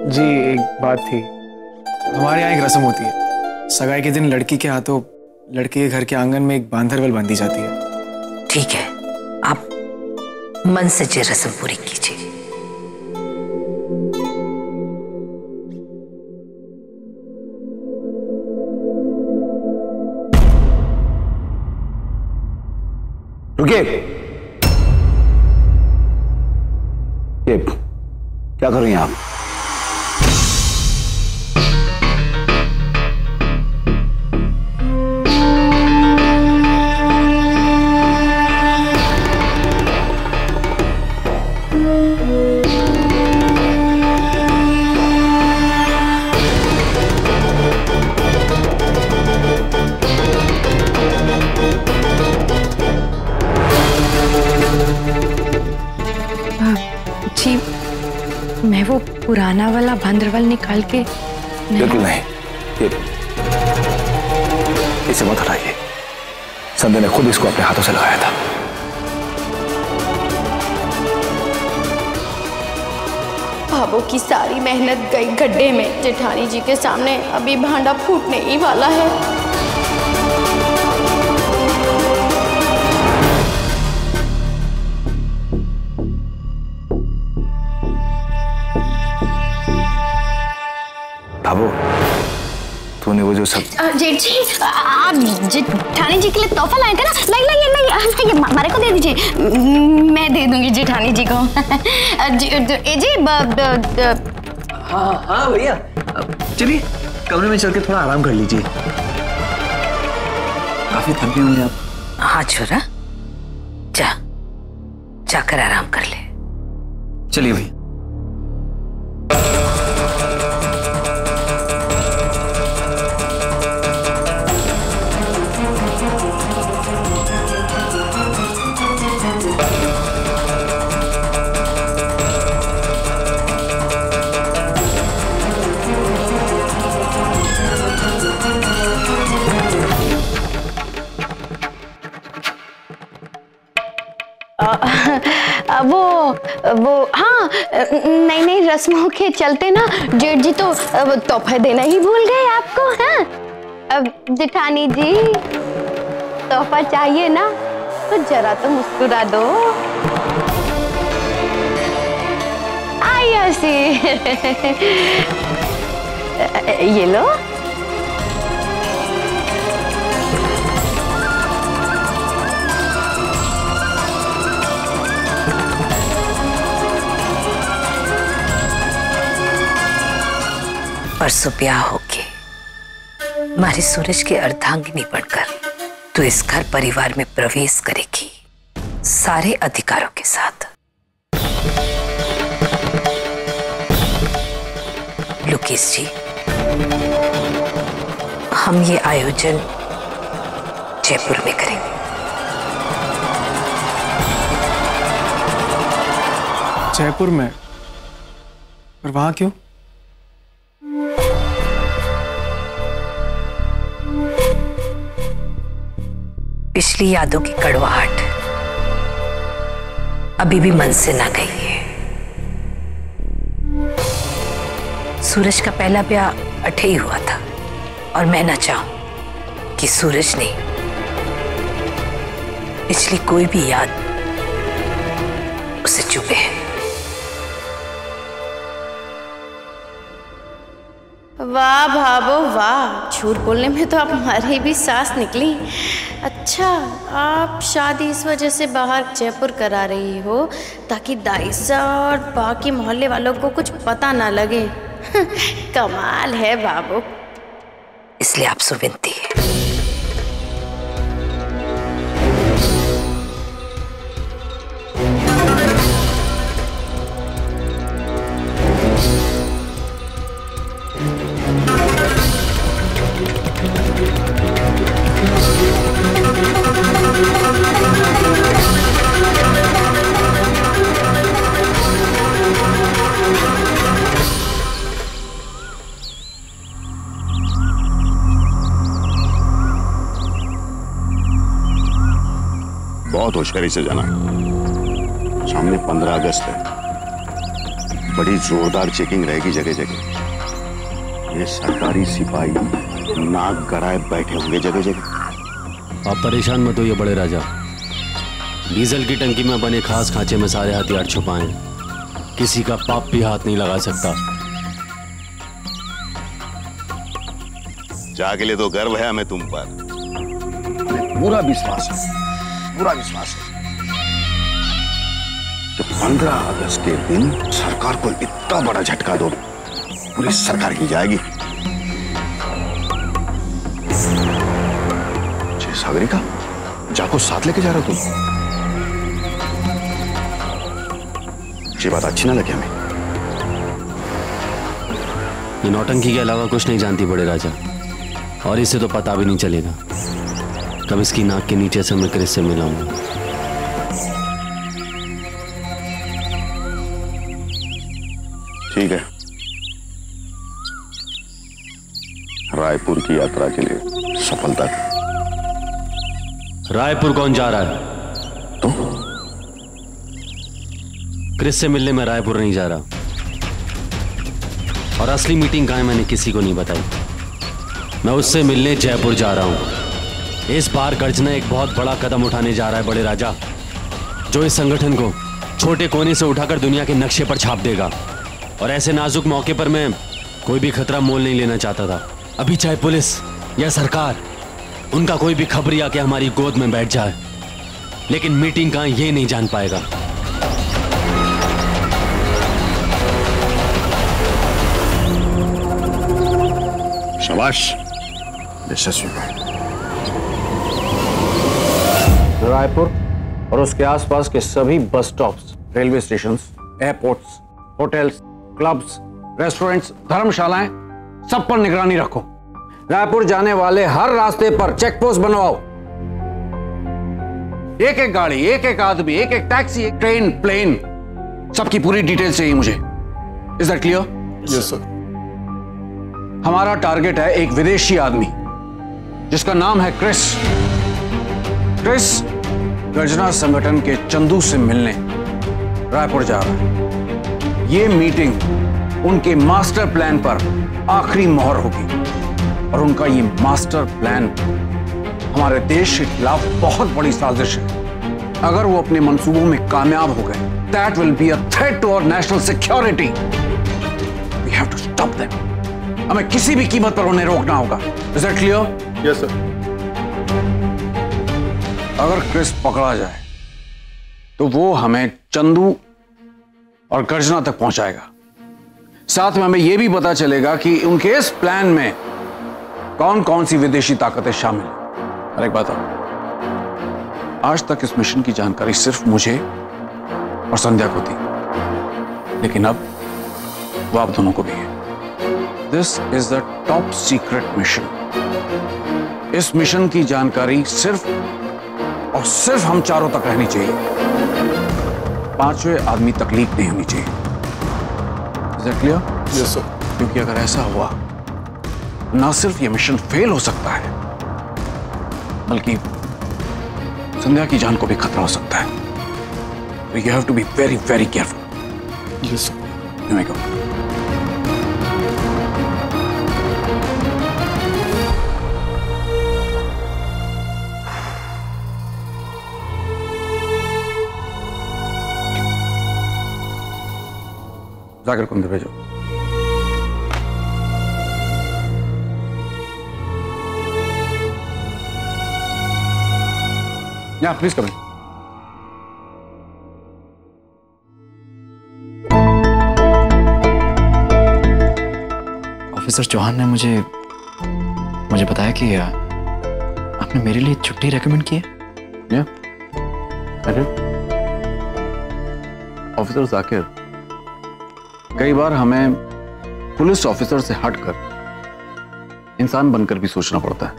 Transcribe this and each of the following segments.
जी एक बात थी, हमारे यहाँ एक रस्म होती है, सगाई के दिन लड़की के हाथों लड़के के घर के आंगन में एक बांधरवल बांधी जाती है। ठीक है, आप मन से ये रस्म पूरी कीजिए। रुकिए, ये क्या कर रही हैं आप? जी, मैं वो पुराना वाला बांधरवल निकाल के बिल्कुल नहीं, ये इसे मत हटाइए। संध्या ने खुद इसको अपने हाथों से लगाया था। भाभो की सारी मेहनत गई गड्ढे में। जेठानी जी के सामने अभी भांडा फूटने ही वाला है। भाभो, तूने वो जो सब जेठ जी, आप जेठानी जी के लिए तोहफा लाए थे ना? लाइए हमारे को दे दीजिए, मैं दे दूंगी जेठानी जी को। हाँ भैया, चलिए कमरे में चल के थोड़ा आराम कर लीजिए, काफी थक गए होंगे आप। हाँ छोरा, जाकर आराम कर ले। चलिए भैया। वो हाँ, नई रस्मों के चलते ना जेठ जी तो तोहफा देना ही भूल गए आपको। हाँ, अब जेठानी जी तोहफा चाहिए ना, तो जरा तो मुस्कुरा दो। आइए सी, ये लो। परसों ब्याह होके हमारे सूरज के अर्धांगिनी बनकर तू इस घर परिवार में प्रवेश करेगी, सारे अधिकारों के साथ। लोकेश जी, हम ये आयोजन जयपुर में करेंगे। जयपुर में? पर वहां क्यों? पिछली यादों की कड़वाहट अभी भी मन से ना गई है। सूरज का पहला ब्याह अठे ही हुआ था, और मैं ना चाहूं कि सूरज ने पिछली कोई भी याद उसे चुभे। वाह भाभो वाह, झूठ बोलने में तो आप हमारी भी सास निकली। अच्छा, आप शादी इस वजह से बाहर जयपुर करा रही हो ताकि दाइसा और बाकी मोहल्ले वालों को कुछ पता ना लगे। कमाल है बाबू। इसलिए आपसे विनती है, बहुत होशियारी से जाना, सामने 15 अगस्त है। बड़ी जोरदार चेकिंग रहेगी जगह जगह। ये सरकारी सिपाही नाक गड़ाए बैठे होंगे जगह जगह। आप परेशान मत होइए बड़े राजा। डीजल की टंकी में बने खास खांचे में सारे हथियार छुपाए, किसी का पाप भी हाथ नहीं लगा सकता। जा के लिए तो गर्व है हमें तुम पर। पूरा विश्वास है, पूरा विश्वास है। जब 15 अगस्त के दिन सरकार को इतना बड़ा झटका दो, पूरी सरकार हिल जाएगी। सागरिका, जाको साथ लेके जा रहे हो तुम? ये बात अच्छी ना लगी हमें। ये नौटंकी के अलावा कुछ नहीं जानती बड़े राजा, और इसे तो पता भी नहीं चलेगा कब इसकी नाक के नीचे से मैं क्रिस से मिलाऊंगा। ठीक है, रायपुर की यात्रा के लिए सफलता। रायपुर कौन जा रहा है? तो क्रिस से मिलने में रायपुर नहीं जा रहा, और असली मीटिंग कहाँ है मैंने किसी को नहीं बताई। मैं उससे मिलने जयपुर जा रहा हूं। इस बार गर्जना एक बहुत बड़ा कदम उठाने जा रहा है बड़े राजा, जो इस संगठन को छोटे कोने से उठाकर दुनिया के नक्शे पर छाप देगा। और ऐसे नाजुक मौके पर मैं कोई भी खतरा मोल नहीं लेना चाहता था। अभी चाहे पुलिस या सरकार, उनका कोई भी खबरी आके हमारी गोद में बैठ जाए, लेकिन मीटिंग कहाँ ये नहीं जान पाएगा। शाबाश, यशस्वी भाई। रायपुर और उसके आसपास के सभी bus stops, railway stations, airports, hotels, clubs, restaurants, धर्मशालाएं, सब पर निगरानी रखो। रायपुर जाने वाले हर रास्ते पर चेक पोस्ट बनवाओ। एक एक गाड़ी, एक एक आदमी, एक एक टैक्सी, एक ट्रेन, प्लेन, सबकी पूरी डिटेल चाहिए मुझे। Is that clear? Yes sir. हमारा टारगेट है एक विदेशी आदमी जिसका नाम है क्रिस। क्रिस गर्जना संगठन के चंदू से मिलने रायपुर जा रहा है। यह मीटिंग उनके मास्टर प्लान पर आखिरी मोहर होगी, और उनका ये मास्टर प्लान हमारे देश के खिलाफ बहुत बड़ी साजिश है। अगर वो अपने मंसूबों में कामयाब हो गए, that will be a threat to our national security. We have to stop them. हमें किसी भी कीमत पर उन्हें रोकना होगा। Is that clear? Yes sir. अगर क्रिस पकड़ा जाए तो वो हमें चंदू और गर्जना तक पहुंचाएगा। साथ में हमें यह भी पता चलेगा कि उनके इस प्लान में कौन कौन सी विदेशी ताकतें शामिल हैं। और एक बात और, आज तक इस मिशन की जानकारी सिर्फ मुझे और संध्या को थी, लेकिन अब वो आप दोनों को भी है। This is the top secret mission. इस मिशन की जानकारी सिर्फ और सिर्फ हम चारों तक रहनी चाहिए। पांचवें आदमी तक लीक नहीं होनी चाहिए। Is that clear? Yes sir. क्योंकि अगर ऐसा हुआ, ना सिर्फ ये मिशन फेल हो सकता है, बल्कि संध्या की जान को भी खतरा हो सकता है। So you have to be very, very careful. Yes sir. Here we go. जाकर को अंदर भेजो। या please come in. Officer Chauhan ने मुझे बताया कि आपने मेरे लिए छुट्टी रेकमेंड की है। अरे ऑफिसर जाकिर, कई बार हमें पुलिस ऑफिसर से हटकर इंसान बनकर भी सोचना पड़ता है।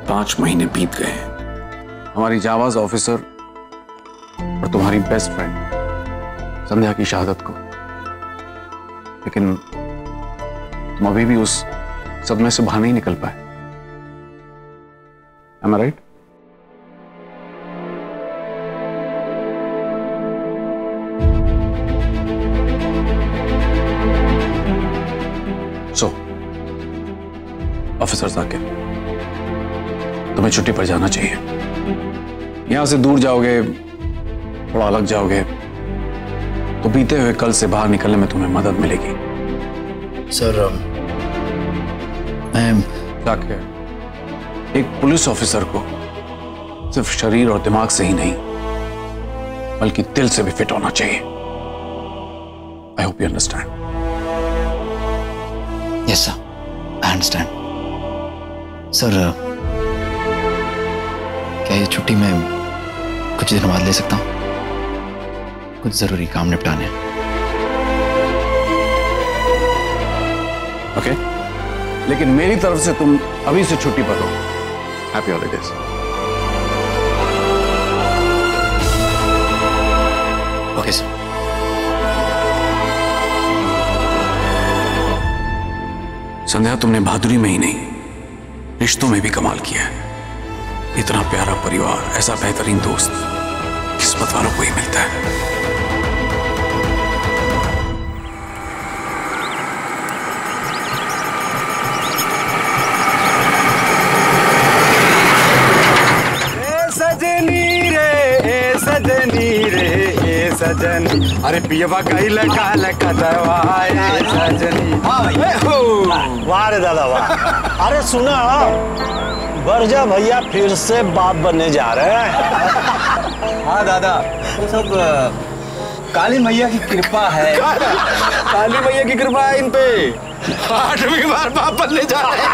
5 महीने बीत गए हैं हमारी जाबाज ऑफिसर और तुम्हारी बेस्ट फ्रेंड संध्या की शहादत को, लेकिन तुम अभी भी उस सदमे से बाहर नहीं निकल पाए। Am I right? So officer Saqib, तुम्हें छुट्टी पर जाना चाहिए। यहां से दूर जाओगे, थोड़ा अलग जाओगे, तो बीते हुए कल से बाहर निकलने में तुम्हें मदद मिलेगी। सर मैं साकिब, एक पुलिस ऑफिसर को सिर्फ शरीर और दिमाग से ही नहीं, बल्कि दिल से भी फिट होना चाहिए। I hope you understand. Yes sir, I understand. Sir क्या ये छुट्टी मैं कुछ दिनों बाद ले सकता हूँ? कुछ जरूरी काम निपटाने हैं। ओके, लेकिन मेरी तरफ से तुम अभी से छुट्टी पर हो। Happy holidays. Okay sir. Sandhya, तुमने बहादुरी में ही नहीं, रिश्तों में भी कमाल किया है। इतना प्यारा परिवार, ऐसा बेहतरीन दोस्त किस्मत वालों को ही मिलता है। सजनी, अरे पियवा कई लगा लगा दवाए सजनी। वाह रे दादा वाह। अरे सुना, बरजा भैया फिर से बाप बनने जा रहे हैं। हाँ दादा, वो सब काली मैया की कृपा है। काली मैया की कृपा है इन पे। 8वीं बार बाप बनने जा रहे हैं।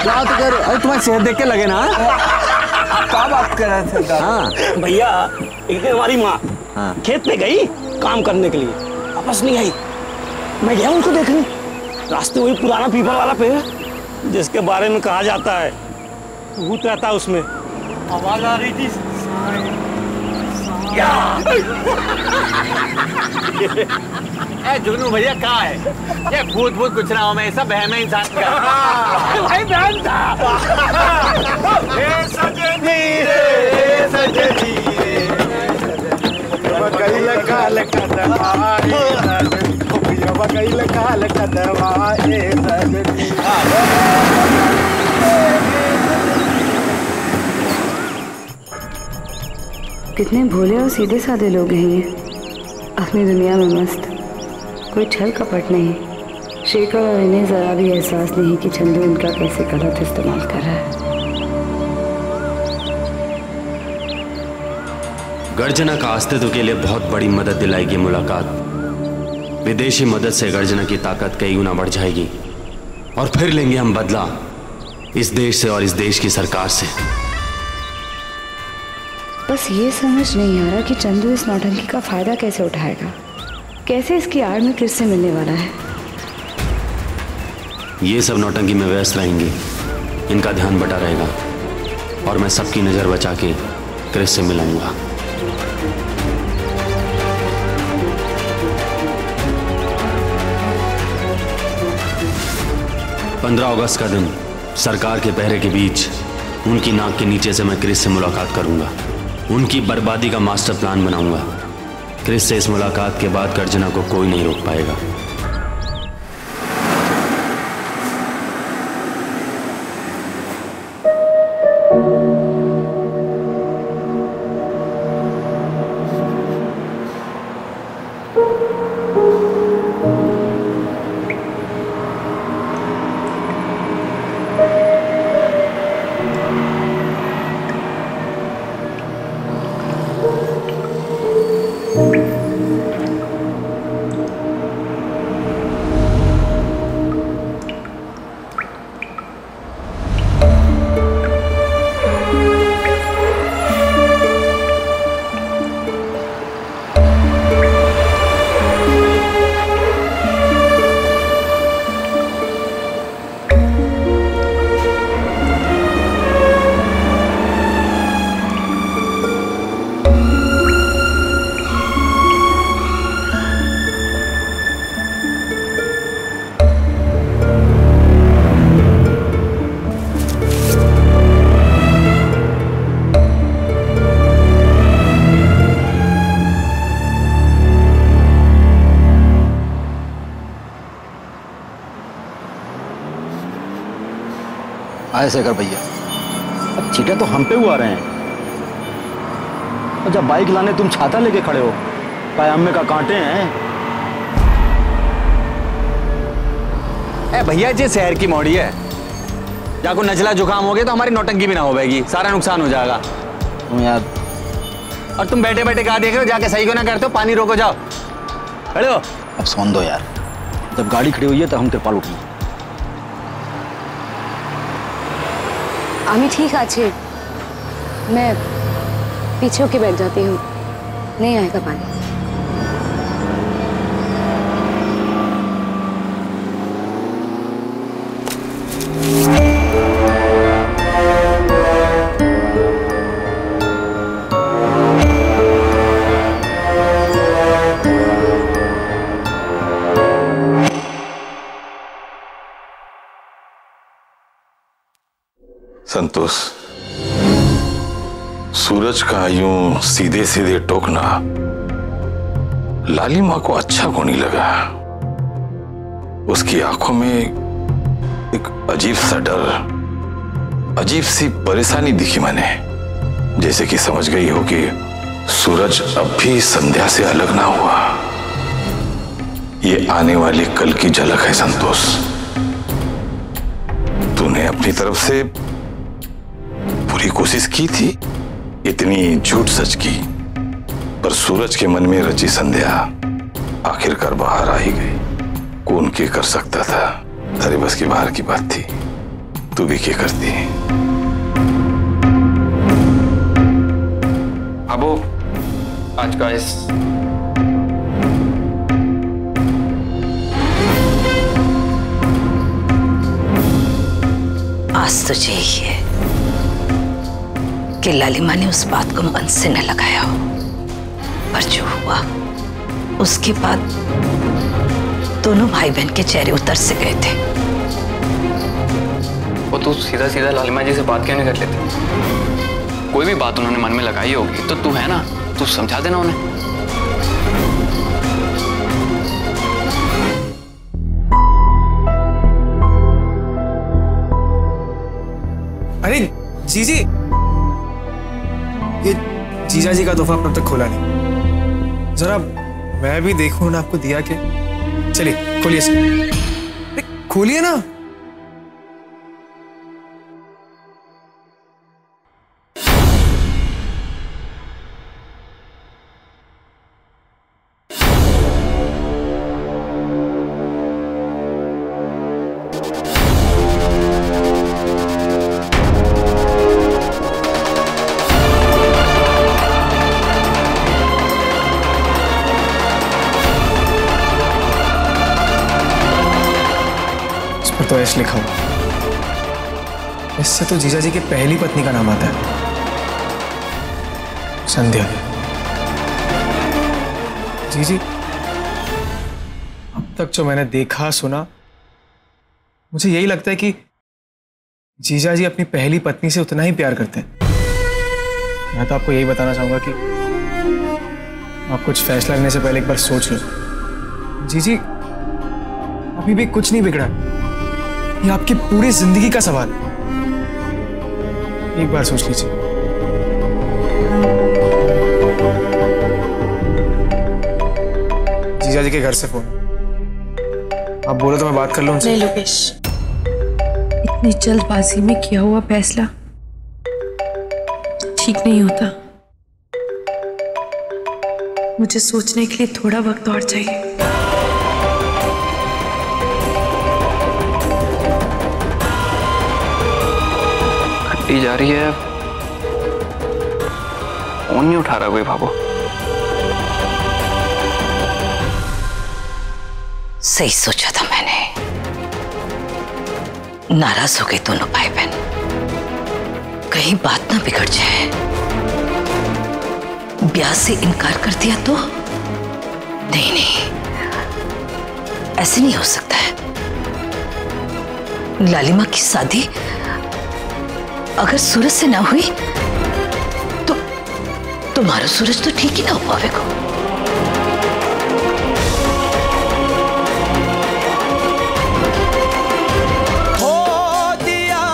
बात कर, अरे तुम्हारी सेहत देख के लगे ना। क्या बात कर रहे थे दादा? हाँ भैया, एक दिन हमारी माँ खेत पे गई काम करने के लिए, वापस नहीं आई। मैं गया उनको देखने, रास्ते वही पुराना पीपल वाला पेड़ जिसके बारे में कहा जाता है भूत रहता है उसमें। आवाज आ रही थी, जुगनू भैया कहाँ है? ये भूत भूत कुछ ना हो, मैं सब बहन इंसान का भाई बहन था। सजनी रे सजनी कई लगा लगा दवाए कई लगा लगा दवाए सजनी। कितने भोले और सीधे साधे लोग हैं ये, अपनी दुनिया में मस्त, कोई छल कपट नहीं। शेखर और इन्हें जरा भी एहसास नहीं कि चंदू इनका कैसे गलत इस्तेमाल कर रहा है। गर्जना का अस्तित्व के लिए बहुत बड़ी मदद दिलाएगी मुलाकात। विदेशी मदद से गर्जना की ताकत कई गुना बढ़ जाएगी और फिर लेंगे हम बदला इस देश से और इस देश की सरकार से। बस ये समझ नहीं आ रहा कि चंदू इस नौटंकी का फायदा कैसे उठाएगा, कैसे इसकी आड़ में क्रिस से मिलने वाला है। ये सब नौटंकी में व्यस्त रहेंगे, इनका ध्यान बटा रहेगा और मैं सबकी नजर बचा के क्रिस से मिलाऊंगा। 15 अगस्त का दिन सरकार के पहरे के बीच उनकी नाक के नीचे से मैं क्रिस से मुलाकात करूंगा, उनकी बर्बादी का मास्टर प्लान बनाऊंगा। क्रिस से इस मुलाकात के बाद गर्जना को कोई नहीं रोक पाएगा। ऐसे कर भैया। अब चीटे तो हम पे हुआ रहे हैं, और जब बाइक लाने तुम छाता लेके खड़े हो, पयामे का कांटे हैं। भैया जी शहर की मोड़ी है, जाको नजला जुकाम हो गया तो हमारी नौटंकी भी ना हो पाएगी, सारा नुकसान हो जाएगा। तुम यार, और तुम बैठे बैठे क्या देख रहे हो, जाके सही क्यों ना करते हो, पानी रोको जाओ, खड़े हो। अब सोन दो यार, जब गाड़ी खड़ी हुई है तो हम तिरपाल उठेंगे। आमी ठीक आछे, मैं पीछे होके बैठ जाती हूँ, नहीं आएगा पानी। संतोष, सूरज का यूं सीधे सीधे टोकना लाली माँ को अच्छा को नहीं लगा। उसकी आंखों में एक अजीब सा डर, अजीब सी परेशानी दिखी मैंने, जैसे कि समझ गई हो कि सूरज अब भी संध्या से अलग ना हुआ। ये आने वाले कल की झलक है संतोष। तूने अपनी तरफ से पूरी कोशिश की थी, इतनी झूठ सच की, पर सूरज के मन में रची संध्या आखिरकार बाहर आ ही गई। कौन क्या कर सकता था, तेरे बस की बाहर की बात थी, तू भी क्या करती। अबो आज का इस आज तुझे ही है कि लालिमा ने उस बात को मन से न लगाया हो, पर जो हुआ उसके बाद दोनों भाई बहन के चेहरे उतर से गए थे। वो तू सीधा सीधा लालिमा जी से बात क्यों नहीं कर लेती? कोई भी बात उन्होंने मन में लगाई होगी तो तू है ना, तू समझा देना उन्हें। अरे जीजी, ये जीजा जी का तोहफा अब तक खोला नहीं, जरा मैं भी देखूं ना आपको दिया के। चलिए खोलिए से, खोलिए ना। तो ऐश लिखा हुआ, इससे तो जीजा जी की पहली पत्नी का नाम आता है, संध्या। जीजी, अब तक जो मैंने देखा सुना, मुझे यही लगता है कि जीजा जी अपनी पहली पत्नी से उतना ही प्यार करते हैं। मैं तो आपको यही बताना चाहूंगा कि आप कुछ फैसला लेने से पहले एक बार सोच लो। जीजी, अभी भी कुछ नहीं बिगड़ा, ये आपकी पूरी जिंदगी का सवाल है, एक बार सोच लीजिए। जीजा जी के घर से फोन, आप बोलो तो मैं बात कर लूं उनसे। नहीं लोकेश, इतनी जल्दबाजी में किया हुआ फैसला ठीक नहीं होता। मुझे सोचने के लिए थोड़ा वक्त और चाहिए। जा रही है, फोन नहीं उठा रहा कोई भाभो। सही सोचा था मैंने, नाराज हो गए दोनों भाई बहन, कहीं बात ना बिगड़ जाए। ब्याह से इनकार कर दिया तो नहीं, ऐसे नहीं हो सकता है। लालिमा की शादी अगर सूरज से ना हुई तो तुम्हारा सूरज तो ठीक ही ना हो पावेगा। हो दिया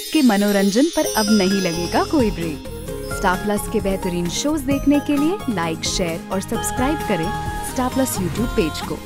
आपके मनोरंजन पर अब नहीं लगेगा कोई ब्रेक। स्टार प्लस के बेहतरीन शोज देखने के लिए लाइक, शेयर और सब्सक्राइब करें स्टार प्लस यूट्यूब पेज को।